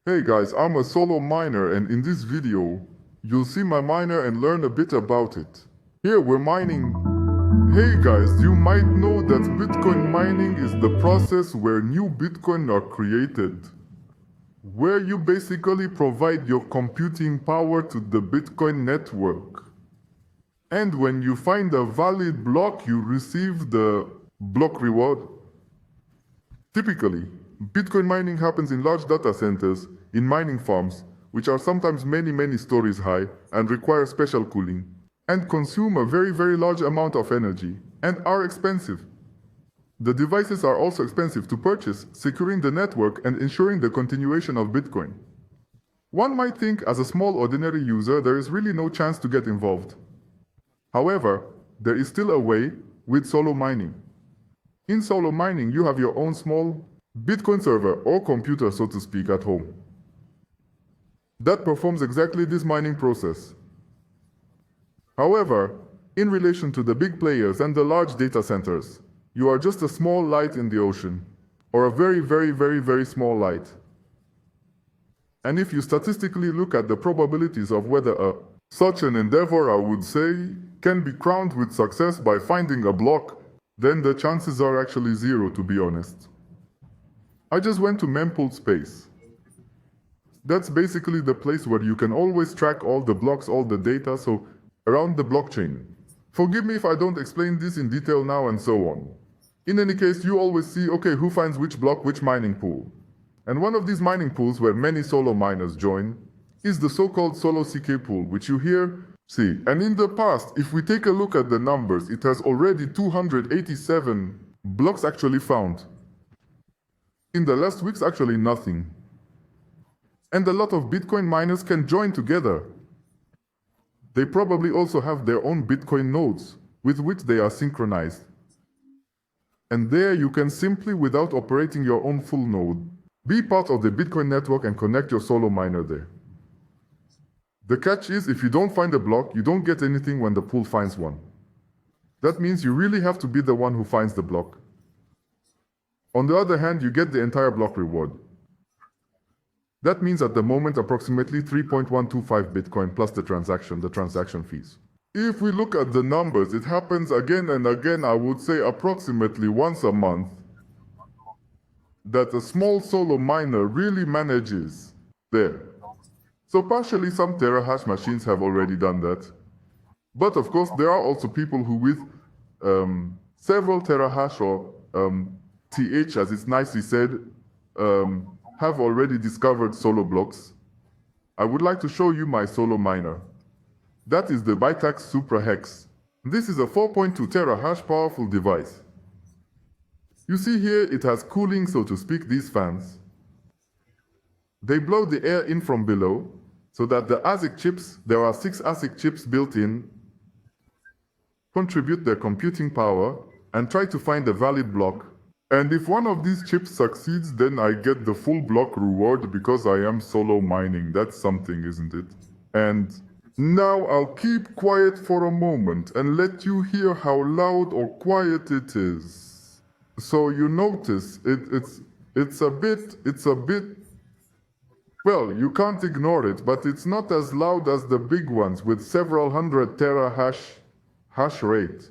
Hey guys, I'm a solo miner and in this video, you'll see my miner and learn a bit about it. Here we're mining. Hey guys, you might know that Bitcoin mining is the process where new Bitcoin are created, where you basically provide your computing power to the Bitcoin network. And when you find a valid block, you receive the block reward. Typically, Bitcoin mining happens in large data centers, in mining farms, which are sometimes many stories high and require special cooling, and consume a very large amount of energy, and are expensive. The devices are also expensive to purchase, securing the network and ensuring the continuation of Bitcoin. One might think as a small ordinary user there is really no chance to get involved. However, there is still a way with solo mining. In solo mining, you have your own small Bitcoin server or computer, so to speak, at home. That performs exactly this mining process. However, in relation to the big players and the large data centers, you are just a small light in the ocean, or a very small light. And if you statistically look at the probabilities of whether such an endeavor, I would say, can be crowned with success by finding a block, then the chances are actually zero, to be honest. I just went to mempool space. That's basically the place where you can always track all the blocks, all the data, so around the blockchain. Forgive me if I don't explain this in detail now and so on. In any case, you always see, okay, who finds which block, which mining pool. And one of these mining pools where many solo miners join is the so-called solo CK pool, which you here see. And in the past, if we take a look at the numbers, it has already 287 blocks actually found. In the last weeks, actually nothing. And a lot of Bitcoin miners can join together. They probably also have their own Bitcoin nodes with which they are synchronized. And there you can simply, without operating your own full node, be part of the Bitcoin network and connect your solo miner there. The catch is, if you don't find a block, you don't get anything when the pool finds one. That means you really have to be the one who finds the block. On the other hand, you get the entire block reward. That means at the moment approximately 3.125 Bitcoin plus the transaction fees. If we look at the numbers, it happens again and again, I would say approximately once a month, that a small solo miner really manages there. So partially some terahash machines have already done that. But of course there are also people who with several terahash or TH, as it's nicely said, have already discovered solo blocks. I would like to show you my solo miner. That is the BitAxe Supra Hex. This is a 4.2 terahash powerful device. You see here it has cooling, so to speak, these fans. They blow the air in from below, so that the ASIC chips, there are 6 ASIC chips built in, contribute their computing power and try to find a valid block. And if one of these chips succeeds, then I get the full block reward because I am solo mining. That's something, isn't it? And now I'll keep quiet for a moment and let you hear how loud or quiet it is. So you notice it's a bit, well, you can't ignore it, but it's not as loud as the big ones with several hundred terahash hash rate.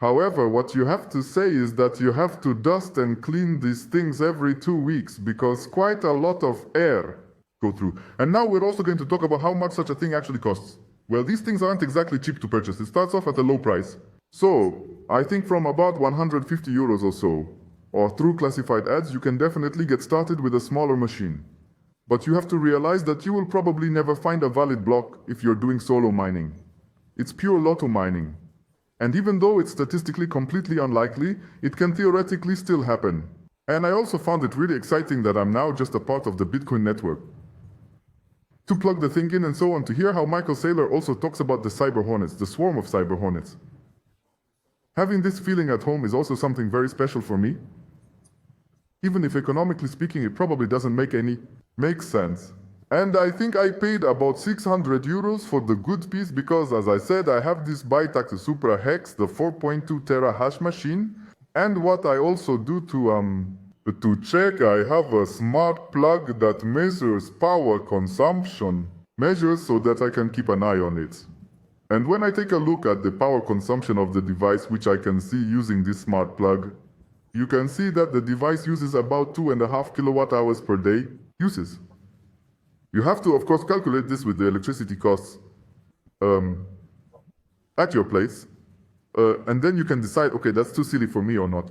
However, what you have to say is that you have to dust and clean these things every 2 weeks because quite a lot of air go through. And now we're also going to talk about how much such a thing actually costs. Well, these things aren't exactly cheap to purchase. It starts off at a low price. So, I think from about 150 euros or so, or through classified ads, you can definitely get started with a smaller machine. But you have to realize that you will probably never find a valid block if you're doing solo mining. It's pure lotto mining. And even though it's statistically completely unlikely, it can theoretically still happen. And I also found it really exciting that I'm now just a part of the Bitcoin network. To plug the thing in and so on, to hear how Michael Saylor also talks about the cyber hornets, the swarm of cyber hornets. Having this feeling at home is also something very special for me. Even if economically speaking it probably doesn't make sense. And I think I paid about 600 euros for the good piece because, as I said, I have this BitAxe Supra Hex, the 4.2 terahash machine. And what I also do to To check, I have a smart plug that measures power consumption. Measures so that I can keep an eye on it. And when I take a look at the power consumption of the device, which I can see using this smart plug, you can see that the device uses about 2.5 kilowatt hours per day uses. You have to, of course, calculate this with the electricity costs at your place, and then you can decide, okay, that's too silly for me or not.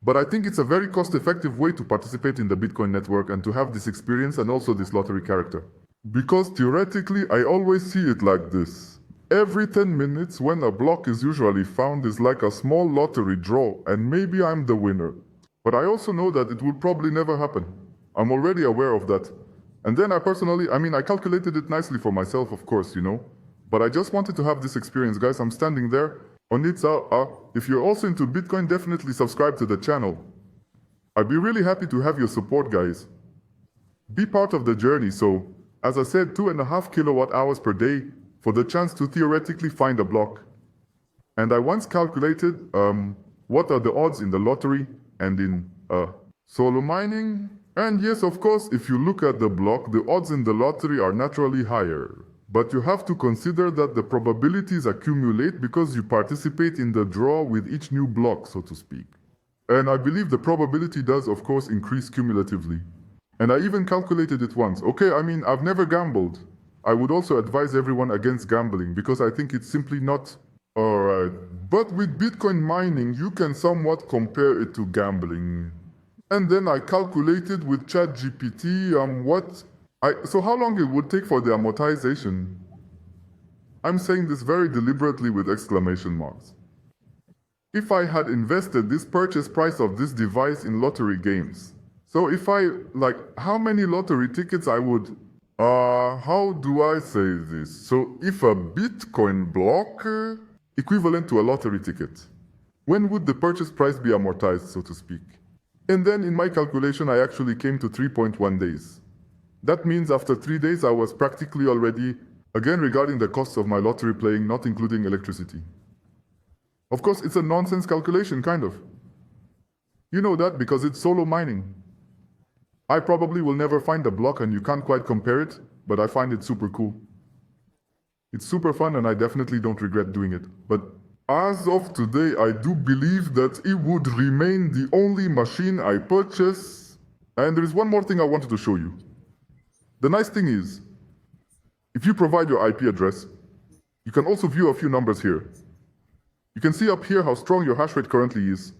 But I think it's a very cost-effective way to participate in the Bitcoin network and to have this experience and also this lottery character. Because theoretically, I always see it like this. Every 10 minutes, when a block is usually found, is like a small lottery draw, and maybe I'm the winner. But I also know that it will probably never happen. I'm already aware of that. And then I calculated it nicely for myself, of course, you know. But I just wanted to have this experience, guys. I'm standing there on it. If you're also into Bitcoin, definitely subscribe to the channel. I'd be really happy to have your support, guys. Be part of the journey, so... As I said, 2.5 kilowatt hours per day for the chance to theoretically find a block. And I once calculated what are the odds in the lottery and in solo mining. And yes, of course, if you look at the block, the odds in the lottery are naturally higher. But you have to consider that the probabilities accumulate because you participate in the draw with each new block, so to speak. And I believe the probability does, of course, increase cumulatively. And I even calculated it once. Okay, I've never gambled. I would also advise everyone against gambling because I think it's simply not alright. But with Bitcoin mining, you can somewhat compare it to gambling. And then I calculated with ChatGPT so how long it would take for the amortization. I'm saying this very deliberately with exclamation marks. If I had invested this purchase price of this device in lottery games, so if how many lottery tickets I would, how do I say this? So if a Bitcoin block equivalent to a lottery ticket, when would the purchase price be amortized, so to speak? And then in my calculation, I actually came to 3.1 days. That means after 3 days, I was practically already, again regarding the costs of my lottery playing, not including electricity. Of course, it's a nonsense calculation, kind of. You know that because it's solo mining. I probably will never find a block and you can't quite compare it, but I find it super cool. It's super fun and I definitely don't regret doing it. But as of today, I do believe that it would remain the only machine I purchase. And there is one more thing I wanted to show you. The nice thing is, if you provide your IP address, you can also view a few numbers here. You can see up here how strong your hash rate currently is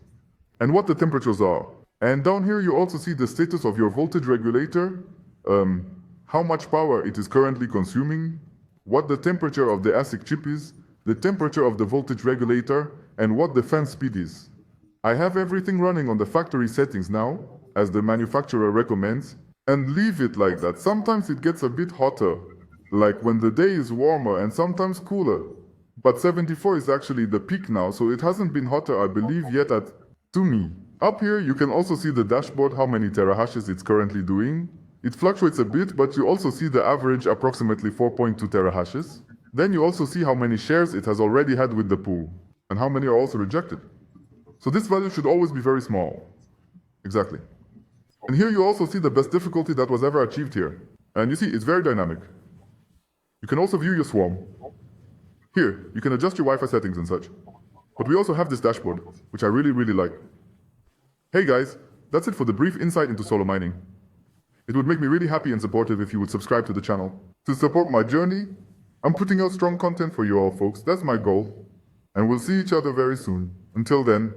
and what the temperatures are. And down here you also see the status of your voltage regulator, how much power it is currently consuming, what the temperature of the ASIC chip is, the temperature of the voltage regulator, and what the fan speed is. I have everything running on the factory settings now, as the manufacturer recommends, and leave it like that. Sometimes it gets a bit hotter, like when the day is warmer, and sometimes cooler. But 74 is actually the peak now, so it hasn't been hotter, I believe, yet to me. Up here, you can also see the dashboard, how many terahashes it's currently doing. It fluctuates a bit, but you also see the average approximately 4.2 terahashes. Then you also see how many shares it has already had with the pool, and how many are also rejected. So this value should always be very small. Exactly. And here you also see the best difficulty that was ever achieved here. And you see, it's very dynamic. You can also view your swarm. Here, you can adjust your Wi-Fi settings and such. But we also have this dashboard, which I really, really like. Hey guys, that's it for the brief insight into solo mining. It would make me really happy and supportive if you would subscribe to the channel. To support my journey, I'm putting out strong content for you all folks, that's my goal. And we'll see each other very soon. Until then,